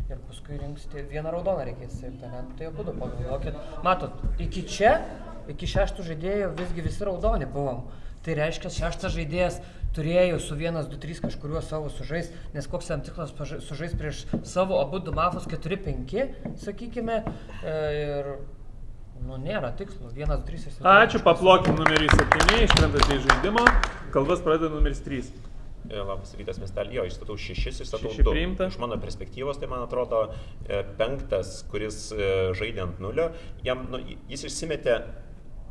[SPEAKER 11] Ir paskui rinksite vieną raudoną reikės ir tai abudu pagalvokit. Matot, iki 6 žaidėjų visgi visi raudoni buvom. Tai reiškia, 6 žaidėjas turėjo su 1, 2, 3 kažkuriuo savo sužais, nes koks jam tiklas sužais prieš savo abudu mafus 4, 5, sakykime, ir nėra tikslo, 1, 2, 3 ir 7.
[SPEAKER 7] Ačiū, paplokim numerį 7, iškrentate iš žaidimo, kalbas pradeda numeris 3.
[SPEAKER 4] Labas rytas, miestelį, jo, išstatau 6, išstatau
[SPEAKER 7] 6
[SPEAKER 4] 2.
[SPEAKER 7] priimta.
[SPEAKER 4] Iš mano perspektyvos, tai man atrodo, 5, kuris žaidė ant 0, jis išsimetė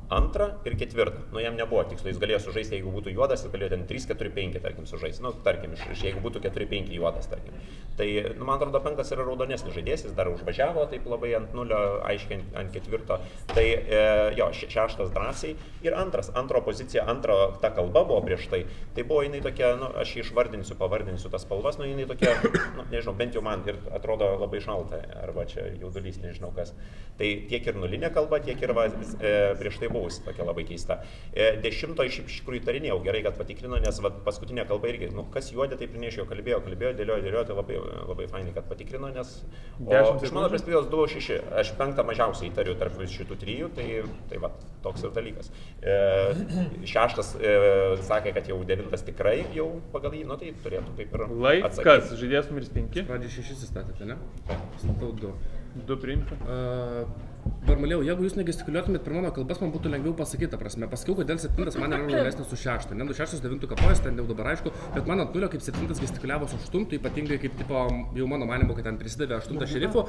[SPEAKER 4] 2 ir 4. Jam nebuvo tikslo, jis galėjo sužaisti, jeigu būtų juodas, jis galėjo ten 3, 4, 5, tarkim, sužaisti. Tarkim, jeigu būtų 4, 5 juodas, tarkim. Tai, man atrodo, 5 yra raudonesnis žaidėjas, jis dar užvažiavo taip labai ant 0, aiškiai ant 4. Tai, jo, 6 drąsiai. Ir antro pozicija, ta kalba buvo prieš tai. Tai buvo jinai tokia, aš pavardinsiu tas spalvas, jinai tokia, nežinau, bent jau man ir atrodo labai šalta, arba čia jaudulys, nežinau kas. Tai tiek ir nulinė kalba, tiek ir prieš tai buvusi tokia labai keista. 10 iš tikrųjų įtarinėjau, gerai, kad patikrino, nes paskutinė kalba irgi, kas juodė, taip ir neišėjo, kalbėjo, dėliojo, tai labai fainai, kad patikrino, nes iš mano perspektyvos 2-6, aš 5 mažiausiai įtariu tarp šitų 3, tai va, toks ir dalykas. 6 sakė, kad jau 9 tikrai jau pagal jį, tai turėtų kaip ir atsakyti.
[SPEAKER 7] Kas, žaidėjas numeris 5?
[SPEAKER 3] Pradžiai 6 įstatėte, ne? Statau 2.
[SPEAKER 7] 2 priimta.
[SPEAKER 3] Normaliau, jeigu jūs negestikuliuotumėt per mano kalbas, man būtų lengviau pasakyti, ta prasme. Pasakiau, kodėl 7 man yra raudonesnis su 6. Ne, 6 9 kapojas, ten jau dabar aišku, bet man ant 0 kaip 7 gestikuliavo su 8, ypatingai kaip tipo, jau mano manimu, kad ten prisidavė 8 šerifų.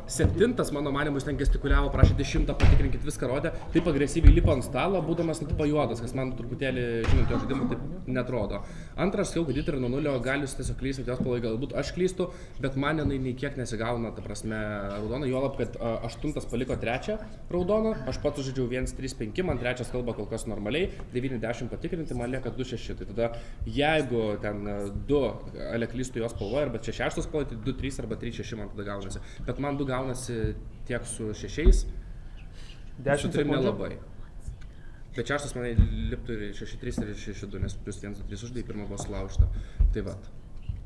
[SPEAKER 3] 7 mano manimu, jis ten gestikuliavo, prašė 10, patikrinkit, viską rodė, taip agresyviai lipo ant stalo, būdamas tipo juodas, kas man truputėlį, žinot, jo žaidimo taip netrodo. Antras, sakiau, kad įtariu nuo 0, gali jūs tiesiog klysti, jos palai galbūt aš klystu, bet man jinai nei kiek nesigauna, ta prasme, raudona, juolab, kad 8 paliko 3 raudoną, aš pats žaidžiau 1, 3, 5, man 3 kalba kol kas normaliai, 9-10 patikrinti, man lieka 2, 6, tai tada jeigu ten 2 ale klystų jos spalvoje, arba čia 6 spalvoje, tai 2, 3 arba 3, 6 man tada gaunasi, bet man 2 gaunasi tiek su 6, 10 tai nelabai. Bet 6 man liptų ir 6, 3 ir 6, 2, nes plus 1, 2, 3 uždai, pirma buvo sulaužta. Tai va,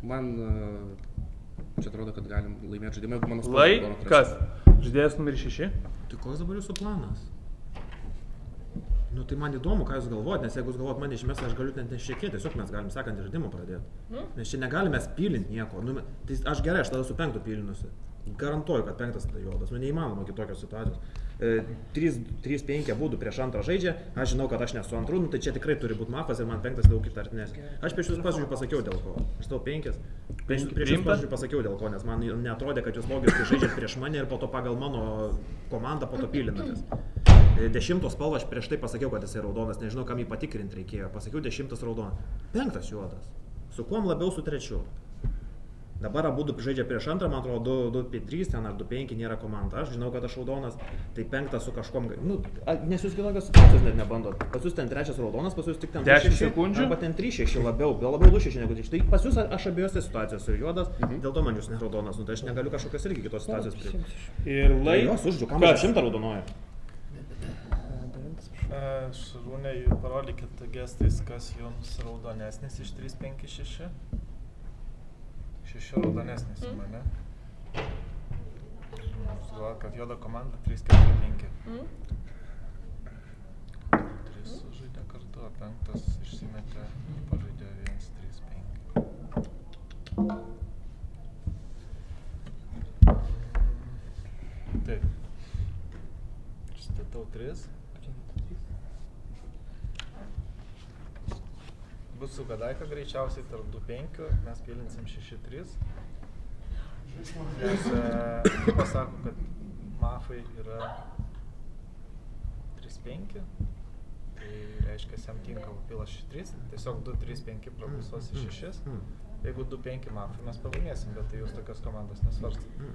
[SPEAKER 3] man čia atrodo, kad galim laimėti žaidimą, jeigu mano spalva.
[SPEAKER 7] Kas? Žaidėjas numeris 6?
[SPEAKER 14] Tai koks dabar jūsų planas? Tai man įdomu, ką jūs galvojat, nes jeigu jūs galvojat mane išmesti, aš galiu net nešiekėti, tiesiog mes galim sekantį žaidimą pradėti. Nes čia negalime pilinti nieko. Tai aš gerai, aš tada su 5 pilinusi. Garantuoju, kad 5 tada juodas, neįmanoma kitokios situacijos. 3-5 būdų prieš antrą žaidžia, aš žinau, kad aš nesu antrų, tai čia tikrai turi būti mafas ir man 5 daug įtartinės. Aš prieš jūs pažiūrėjau pasakiau dėl ko. Aš tau 5. Prieš jūs pažiūrėjau pasakiau dėl ko, nes man neatrodė, kad jūs logiškai žaidžiat prieš mane ir po to pagal mano komandą po to pilinatės. 10 spalvą aš prieš tai pasakiau, kad jis raudonas, nežinau, kam jį patikrinti reikėjo. Pasakiau 10 raudonas. 5 juodas. Su kuom labiau su 3. Dabar abudu žaidžia prieš antrą, man atrodo 2-3 ten ar 2-5 nėra komanda. Aš žinau, kad aš raudonas, tai 5 su kažkom, nes jūs kitokios situacijos net nebandot. Pas jūs ten 3 raudonas, pas jūs tik ten
[SPEAKER 7] 10 sekundžių,
[SPEAKER 14] arba ten 3-6 labiau 2-6 negu 3. Tai pas jūs aš abiejose situacijose juodas, dėl to man jūs neraudonas, tai aš negaliu kažkokios irgi kitos situacijos priimti.
[SPEAKER 7] Ir
[SPEAKER 14] jos uždžiu, kam aš 100 raudonuoju.
[SPEAKER 12] Šarūnė, parodykit gestais, kas jums raudonesnis iš 3, 5, 6. 6 raudonesnis su mane. Jūs galvojat, kad juoda komanda 3, 4, 5. 3 sužaidė kartu, o 5 išsimetė, pažaidė 1, 3, 5. Taip. Statau 3. Bus su Gadaika greičiausiai tarp 2-5, mes pilinsim 6-3. Nes pasako, kad mafai yra 3-5, tai reiškia, jam tinka pilas 6-3, tiesiog 2-3-5 prabusos į 6. Jeigu 2-5 mafai mes pralaimėsim, bet tai jūs tokios komandos nesvarstate.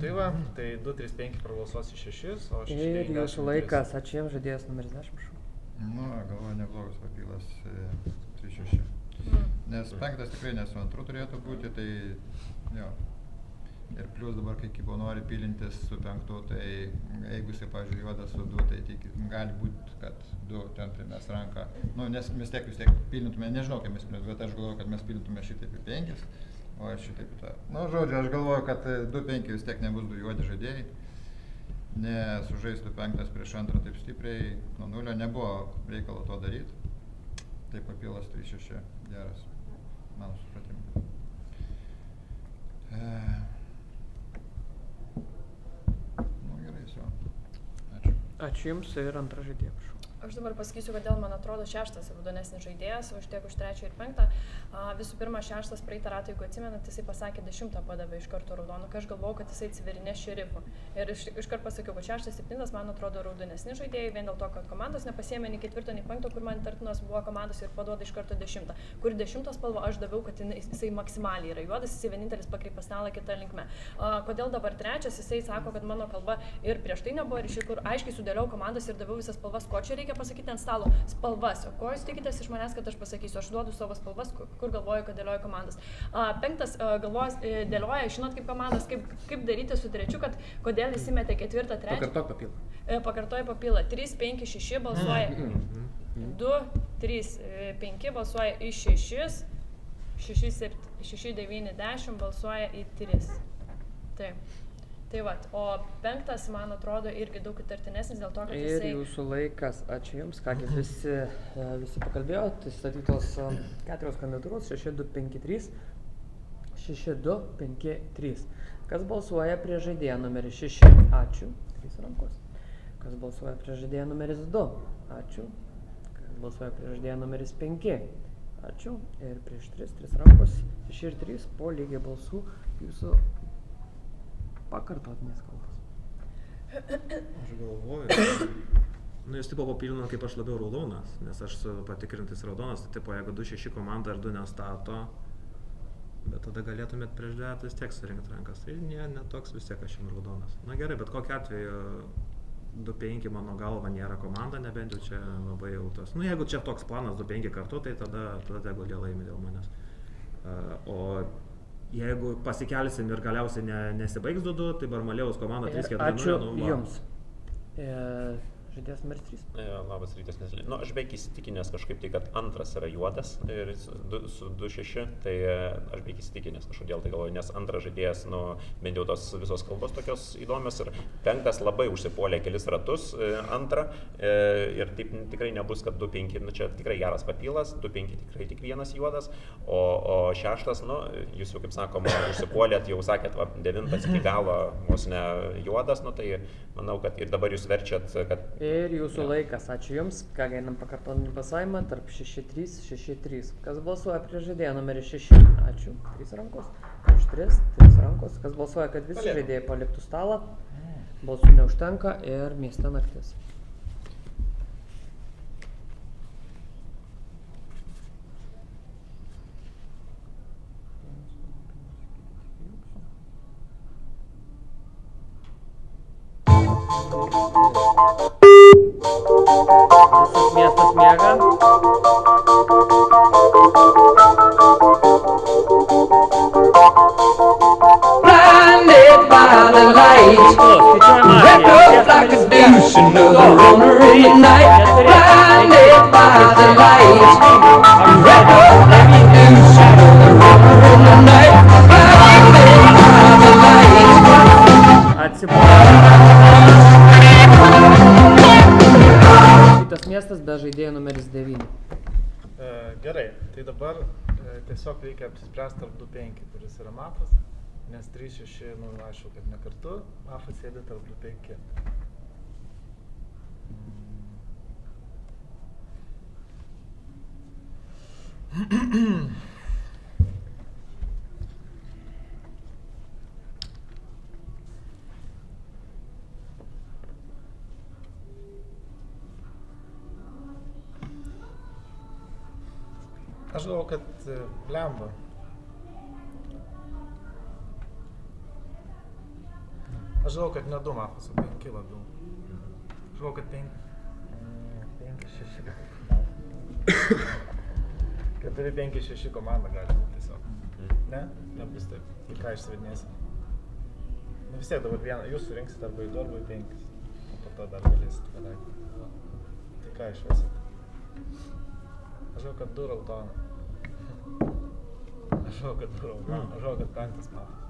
[SPEAKER 12] Tai va, tai 2-3-5 prabalsuos į 6, o 6
[SPEAKER 11] Ir jūsų laikas, ačiū jiems, žaidėjas numeris 10, prašau.
[SPEAKER 13] Nu, galvoju, neblogas papylas 3-6. Nes 5 tikrai nesu antrų turėtų būti, tai jo. Ir plius dabar, kai Kibo nori pilintis su 5, tai jeigu jisai, pavyzdžiui, juodas su 2, tai gali būti, kad 2 ten primės ranką. Nu, nes mes vis tiek pilintume, nežinau, kaip mes pilintume, bet aš galvoju, kad mes pilintume šitaip į 5, o aš šitaip į tą. Nu, žodžiu, aš galvoju, kad 2-5 vis tiek nebus 2 juodi žaidėjai. Nesužaistų 5 prieš 2 taip stipriai, nuo 0 nebuvo reikalo to daryti. Tai papylas 3-6 geras, mano supratimu. Nu gerai, jau. Ačiū.
[SPEAKER 11] Ačiū jums ir antrą žaidėją, prašau.
[SPEAKER 1] Aš dabar pasakysiu, kodėl man atrodo 6 raudonesnis žaidėjas, o tiek už 3 ir 5. Visų pirma, 6 praeitą ratą, jeigu atsimenat, jisai pasakė 10 padavė iš karto raudonų, kai aš galvojau, kad jisai atsivirinė šerifu. Ir iškart pasakiau, kad 6-7 man atrodo raudonesni žaidėjai, vien dėl to, kad komandos nepasiėmė nei 4, nei 5, kur man tartinos buvo komandos ir paduoda iš karto 10. Kur 10 spalva aš daviau, kad jisai maksimaliai yra juodas, jisai vienintelis pakreipė stalą kitą linkme. Kodėl dabar 3, jisai sako, kad mano kalba ir prieš tai nebuvo ryšį, kur aiškiai sudėliau komandas ir daviau visas spalvas, ko čia reikia pasakyti ant stalo spalvas, o ko jūs tikitės iš manęs, kad aš pasakysiu, aš duodu savo spalvas, kur galvoju, kad dėlioju komandas. 5 galvos dėlioja, žinot kaip komandas, kaip daryti su 3, kad kodėl įsimetė 4, 3.
[SPEAKER 3] Pakartok papilą.
[SPEAKER 1] Pakartoja papilą. 3, 5, 6 balsuoja. 2, 3, 5 balsuoja į 6, 6, 9, 10 balsuoja į 3. Taip. Tai va, o 5, man atrodo, irgi daug įtartinesnis dėl to, kad jisai...
[SPEAKER 11] Ir jūsų laikas, ačiū jums, kągi visi pakalbėjo, tai statytos 4 kandidatūros, 6, 2, 5, 3, 6, 2, 5, 3. Kas balsuoja prie žaidėją numeris 6? Ačiū, 3 rankos. Kas balsuoja prie žaidėją numeris 2? Ačiū. Kas balsuoja prie žaidėją numeris 5? Ačiū. Ir prieš 3 rankos, 6 ir 3, po lygiai balsų jūsų pakartotinės kalbos.
[SPEAKER 10] Aš galvoju, nu jūs tipo papilino, kaip aš labiau raudonas, nes aš su patikrintais raudonas, tai tipo jeigu 2-6 komanda ir 2 nestato, bet tada galėtumėt prieš 2 vis tiek surinkti rankas, tai ne toks vis tiek aš jums raudonas. Na gerai, bet kokiu atveju 2-5 mano galva nėra komanda, nebent jau čia labai jau tas. Nu jeigu čia toks planas 2-5 kartu, tai tada tegu jie laimi dėl manęs. O jeigu pasikelsim ir galiausiai nesibaigs 2-2, tai Barmalėjaus komanda 3-4.
[SPEAKER 11] Ačiū jums. Žaidėjas numeris 3.
[SPEAKER 4] Labas rytas, nu, aš beveik įsitikinęs kažkaip tai, kad 2 yra juodas ir su 2-6, tai aš beveik įsitikinęs kažkodėl tai galvoju, nes 2 žaidėjas, nu, bent jau tos visos kalbos tokios įdomios ir 5 labai užsipolė kelis ratus 2 ir taip tikrai nebus, kad 2-5, nu, čia tikrai geras papylas, 2-5 tikrai tik 1 juodas, o 6, nu, jūs jau kaip sakoma, užsipolėt, jau sakėt, 9 iki galo vos ne juodas, nu, tai manau, kad ir dabar jūs verčiat, kad
[SPEAKER 11] Ir jūsų laikas, ačiū jums, ką einam pakartotinį pasavimą tarp 6-3, 6-3. Kas balsuoja prie žaidėją numeris 6? Ačiū, 3 rankos, prieš 3 rankos. Kas balsuoja, kad visi žaidėjai paliktų stalą? Balsų neužtenka ir mieste naktis. Visas miestas miega.
[SPEAKER 6] Blinded by the light, wrapped up like a douche, another ordinary night. Blinded by the light, wrapped up like a douche, another ordinary night. Blinded by the light.
[SPEAKER 11] Šitas miestas be žaidėjo numeris 9.
[SPEAKER 12] Gerai, tai dabar tiesiog reikia apsispręsti tarp 2-5, kuris yra Mafas, nes 3-6, nu, aišku, kad ne kartu, Mafas sėdi tarp 2-5. Aš galvoju, kad blemba. Aš galvoju, kad ne 2 mafas, o 5 labiau. Aš galvoju, kad 5, 6 gal. 4, 5, 6 komanda gali būti tiesiog. Ne? Nebus taip. Tai ką išsivedinėsi? Nu vis tiek dabar vieną, jūs surinksit arba į 2 arba į 5. O po to dar galėsit padaryti. Tai ką išvesit? Aš žinau, kad 2 raudoną. Aš žinau, kad 2 raudoną. Aš žinau, kad 5 mafas.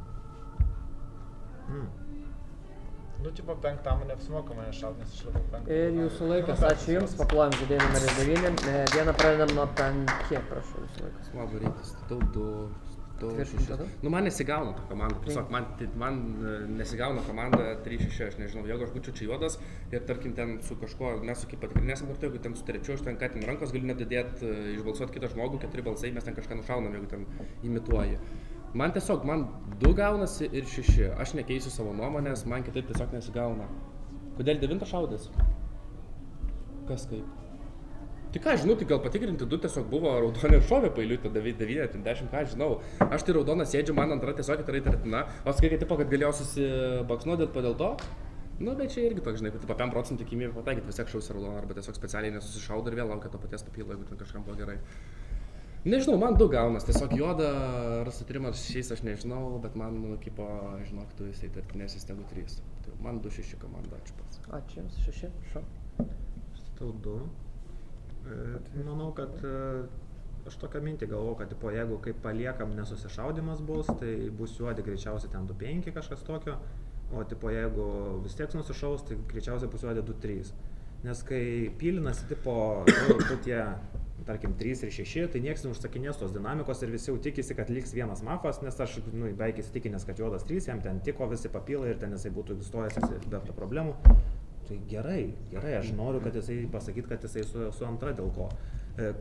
[SPEAKER 12] Nu, tipo 5 neapsimoka mane šaut, nes aš labai 5.
[SPEAKER 15] Ir jūsų laikas, ačiū Jums, paplojam žaidėjų numeris 9. Dieną pradedam nuo 5, prašau, jūsų laikas.
[SPEAKER 3] Labai reikia, statau 2, 6. Nu, man nesigauna ta komanda, tiesiog man nesigauna komanda 3-6, aš nežinau, jeigu aš būčiau čia juodas ir tarkim ten su kažkuo, mes su kaip patikrinėsim kartu, jeigu ten su trečiu, aš ten ką ten rankos galiu nedadėti, išbalsuoti kitą žmogų, 4 balsai, mes ten kažką nušaunam, jeigu ten imituoji. Man tiesiog, man 2 gaunasi ir 6, aš nekeisiu savo nuomonės, man kitaip tiesiog nesigauna. Kodėl 9 šaudės? Kas kaip? Tai ką žinau, tai gal patikrinti 2 tiesiog buvo raudonė ir šovė pailiui, tada 9, 10, ką žinau. Aš tai raudoną sėdžiu, man antra tiesiog yra įtartina, o sakai, tipo, kad galėjau susibaksnuoti dėl to. Nu, bet čia irgi toks, žinai, kad 5% tikimybė pataikyti vis tiek šausi raudoną, arba tiesiog specialiai nesusišaudo ir vėl laukia to paties papilo, jeigu ten kažkam buvo gerai. Nežinau, man 2 gaunas, tiesiog juoda, ar su 3 ar 6, aš nežinau, bet man, kaip, žinok, tu jisai tartinėsis negu 3. Tai man 2-6 komanda, ačiū pats.
[SPEAKER 15] Ačiū Jums, 6, prašau.
[SPEAKER 10] Statau 2. Manau, kad aš tokią mintį galvoju, kad jeigu kaip paliekam nesusišaudimas bus, tai bus juodi greičiausiai ten 2-5 kažkas tokio, o jeigu vis tiek nusišaus, tai greičiausiai bus juodi 2-3. Nes kai pylinasi tie, tarkim, 3 ir 6, tai nieks neužsakinės tos dinamikos ir visi jau tikisi, kad liks vienas mafas, nes aš beveik įsitikinęs, kad juodas 3, jam ten tiko visi papilai ir ten jisai būtų stojęs be problemų. Tai gerai, aš noriu, kad jisai pasakyt, kad jisai su antra dėl ko.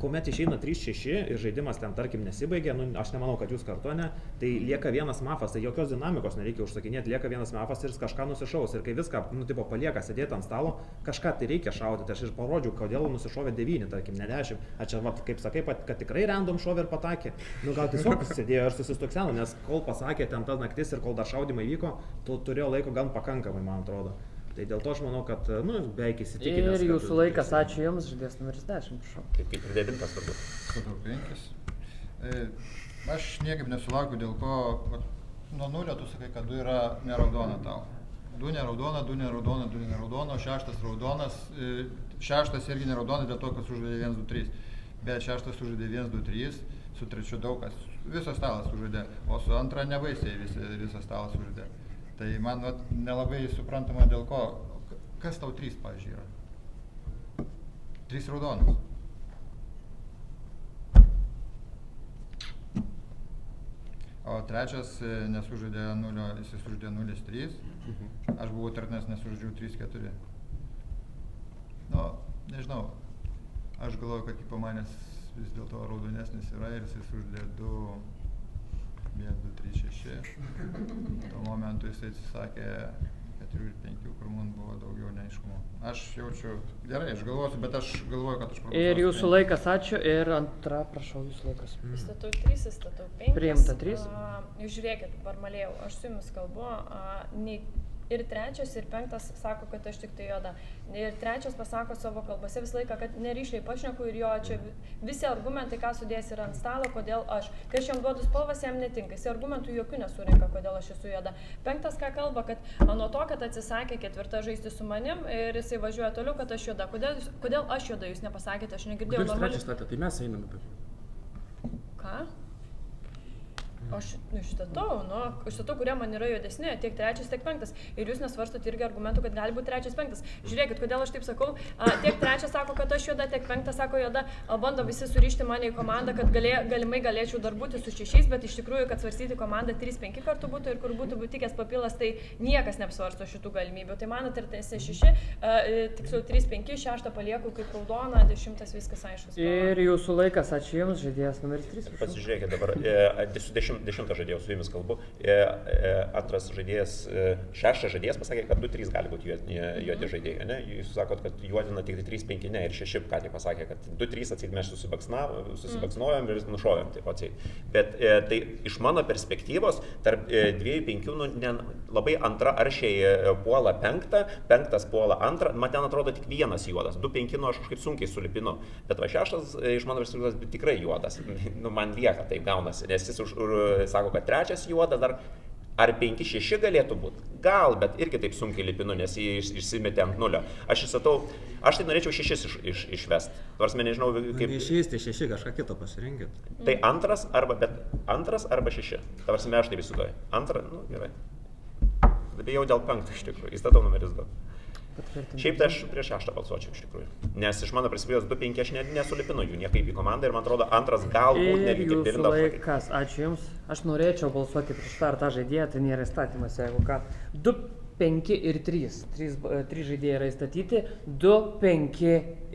[SPEAKER 10] Kuomet išeina 3-6 ir žaidimas ten, tarkim, nesibaigia, aš nemanau, kad jūs kartu, ne, tai lieka vienas mafas, tai jokios dinamikos nereikia užsakinėti, lieka vienas mafas ir jis kažką nusišaus. Ir kai viską, palieka sėdėti ant stalo, kažką tai reikia šaudyti. Aš ir parodžiau, kodėl nusišovė 9, tarkim, ne 10. Ar čia, kaip sakai, kad tikrai random šovė ir patakė. Gal tiesiog sėdėjo ir susistukseno, nes kol pasakė ten ta naktis ir kol dar šaudimai vyko, turėjo laiko gan pakankamai, man atrodo. Tai dėl to aš manau, kad, beveik įsitikinęs.
[SPEAKER 15] Ir jūsų laikas, ačiū Jums, žaidėjas numeris 10, prašau.
[SPEAKER 4] Kaip ir 9 turbūt.
[SPEAKER 13] Statau 5. Aš niekaip nesulaukiu dėl ko, nuo 0 tu sakai, kad 2 yra neraudona tau. 2 neraudona, 2 neraudona, 2 neraudona, 6 raudonas, 6 irgi neraudona dėl to, kad sužaidė 1-2-3. Bet 6 sužaidė 1-2-3, su 3 daug kas, visas stalas sužaidė, o su antra nebaisiai visas stalas sužaidė. Tai man nelabai suprantama dėl ko, kas tau 3, pavyzdžiui, yra? 3 raudonas. O 3 nesužaidė 0, jis sužaidė 0-3. Aš buvau tartinės, nesužaidžiau 3-4. Nu, nežinau, aš galvoju, kad po manęs vis dėlto raudonesnis yra ir jis sužaidė 2-3-6. Tuo momentu jis atsisakė 4 ir 5, kur man buvo daugiau neaiškumo. Aš jaučiu, gerai, aš galvosiu, bet aš galvoju, kad aš prognozuosiu.
[SPEAKER 15] Ir jūsų laikas, ačiū. Ir antra, prašau, jūsų laikas.
[SPEAKER 1] Statau 3, statau 5.
[SPEAKER 15] Priimta 3.
[SPEAKER 1] Žiūrėkit, Barmalėjau, aš su Jumis kalbu, ir 3 ir 5 sako, kad aš tik tai juoda. Ir 3 pasako savo kalbose visą laiką, kad neryšliai pašneku ir jo čia visi argumentai, ką sudės yra ant stalo, kodėl aš. Kai aš jam duodu spalvas, jam netinka. Jis argumentų jokių nesurinka, kodėl aš esu juoda. 5 ką kalba, kad nuo to, kad atsisakė 4 žaisti su manim ir jisai važiuoja toliau, kad aš juoda. Kodėl aš juoda, jūs nepasakėte, aš negirdėjau.
[SPEAKER 3] Kodėl jūs 3 statėte, tai mes einame apie.
[SPEAKER 1] Ką? Aš išstatau, kurie man yra juodesni, tiek 3, tiek 5. Ir jūs nesvarstot irgi argumentų, kad gali būti 3, 5. Žiūrėkit, kodėl aš taip sakau, tiek 3 sako, kad aš juoda, tiek 5 sako juoda, bando visi surišti mane į komandą, kad galimai galėčiau dar būti su 6, bet iš tikrųjų, kad svarstyti komandą 3-5 kartų būtų ir kur būtų tikęs papilas, tai niekas neapsvarsto šitų galimybių. Tai mano tartinėse 6, tiksliau 3-5, 6 palieku kaip raudona, 10 viskas aiškus.
[SPEAKER 15] Ir jūsų laikas, ačiū Jums, žaidėjas numeris 3.
[SPEAKER 4] Pasižiūrėkit dabar, su 10 10 žaidėjų su jumis kalbu. Antras žaidėjas, šeštas žaidėjas pasakė, kad 2-3 gali būti juodi žaidėjai. Ne? Jūs sakot, kad juodina tik 3-5, ne, ir 6 ką tik pasakė, kad 2-3 atseit mes susibaksnojom ir nušovėm. Bet tai iš mano perspektyvos tarp 2-5 labai antra aršiai puola 5, 5 puola 2, man ten atrodo tik vienas juodas, 2-5 aš kažkaip sunkiai sulipinu, bet va 6 iš mano perspektyvos tikrai juodas, man lieka taip gaunasi, nes jis sako, kad 3 juodas dar, ar 5-6 galėtų būti, gal, bet irgi taip sunkiai lipinu, nes jį išsimetė ant 0. Aš tai norėčiau 6 išvest, nors man nežinau kaip...
[SPEAKER 10] Neišvysti 6, kažką kitą pasirinkit.
[SPEAKER 4] Tai 2 arba 6, tavarsime aš taip įsiduoju. 2, nu gerai. Bijau dėl 5 iš tikrųjų, įstatau numeris 2. Šiaip tai aš prieš 6 balsuočiau iš tikrųjų, nes iš mano perspektyvos 2-5 aš nesulipinu jų niekaip į komandą ir man atrodo 2 galbūt netgi kaip 9.
[SPEAKER 15] Laikas, ačiū Jums. Aš norėčiau balsuoti prieš tą žaidėją, tai nėra įstatymas, jeigu ką. 2, 5 ir 3. 3 žaidėjai yra įstatyti, 2, 5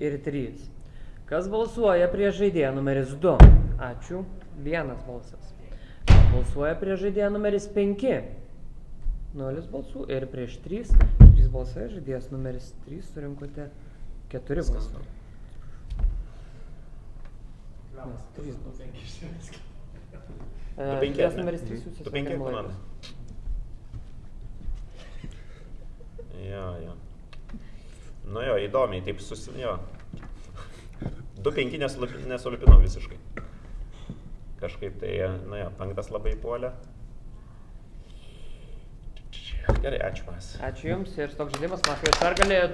[SPEAKER 15] ir 3. Kas balsuoja prieš žaidėją numeris 2? Ačiū. 1 balsas. Kas balsuoja prieš žaidėją numeris 5? 0 balsų ir prieš 3 balsai, žaidėjas numeris 3 surinkote 4 balsų. Nes 3 balsai. Žaidėjas numeris 3 jūs esate komanda.
[SPEAKER 4] Jo. Nu jo, įdomiai, taip jo. 2-5 nesulipinau visiškai. Kažkaip tai, nu jo, 5 labai puolė. Gerai, ačiū Mas.
[SPEAKER 15] Ačiū Jums ir toks žaidimas Maskvos pergalė.